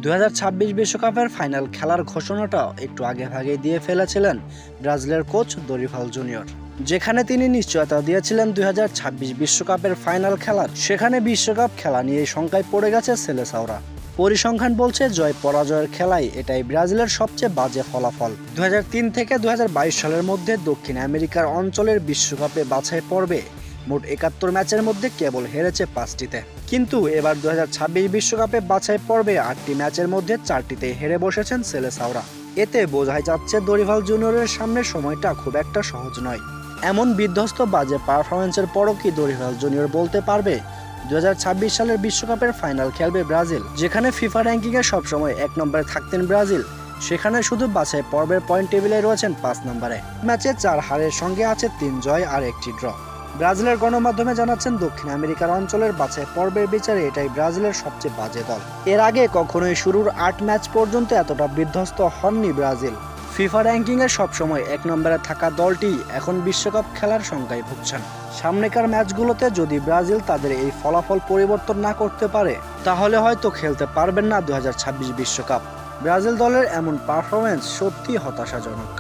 2026 বিশ্বকাপের ফাইনাল খেলার ঘোষণাটা একটু আগে ভাগে দিয়ে ফেলেছিলেন ব্রাজিলের কোচ দরিভাল জুনিয়র। যেখানে তিনি নিশ্চয়তা দিয়েছিলেন 2026 বিশ্বকাপের ফাইনাল খেলার, সেখানে বিশ্বকাপ খেলা নিয়ে শঙ্কায় পড়ে গেছে সেলেসাওরা। পরিসংখ্যান বলছে জয় পরাজয়ের খেলায় এটাই ব্রাজিলের সবচেয়ে বাজে ফলাফল। 2003 থেকে 2022 সালের মধ্যে দক্ষিণ আমেরিকার অঞ্চলের বিশ্বকাপে বাছাই পর্বে মোট 71 ম্যাচের মধ্যে কেবল হেরেছে 5টিতে। কিন্তু এবার 2026 বিশ্বকাপে বাছাই পর্বে 8টি ম্যাচের মধ্যে 4টিতে হেরে বসেছেন সেলেসাওরা। এতে বোঝাই যাচ্ছে দরিভাল জুনিয়রের সামনে সময়টা খুব একটা সহজ নয়। এমন বিধ্বস্ত বাজে পারফরমেন্সের পরও কি দরিভাল জুনিয়র বলতে পারবে 2026 সালের বিশ্বকাপের ফাইনাল খেলবে ব্রাজিল? যেখানে ফিফা র্যাঙ্কিংয়ে সবসময় 1 নম্বরে থাকতেন ব্রাজিল, সেখানে শুধু বাছাই পর্বের পয়েন্ট টেবিলে রয়েছেন 5 নম্বরে। ম্যাচে 4 হারের সঙ্গে আছে 3 জয় আর 1টি ড্র। ব্রাজিলের গণমাধ্যমে জানাচ্ছেন দক্ষিণ আমেরিকার অঞ্চলের বাছাই পর্বের বিচারে এটাই ব্রাজিলের সবচেয়ে বাজে দল। এর আগে কখনোই শুরুর 8 ম্যাচ পর্যন্ত এতটা বিধ্বস্ত হননি ব্রাজিল। ফিফা র্যাঙ্কিংয়ে সবসময় 1 নম্বরে থাকা দলটি এখন বিশ্বকাপ খেলার শঙ্কায় ভুগছেন। সামনেকার ম্যাচগুলোতে যদি ব্রাজিল তাদের এই ফলাফল পরিবর্তন না করতে পারে, তাহলে হয়তো খেলতে পারবেন না 2026 বিশ্বকাপ। ব্রাজিল দলের এমন পারফরমেন্স সত্যিই হতাশাজনক।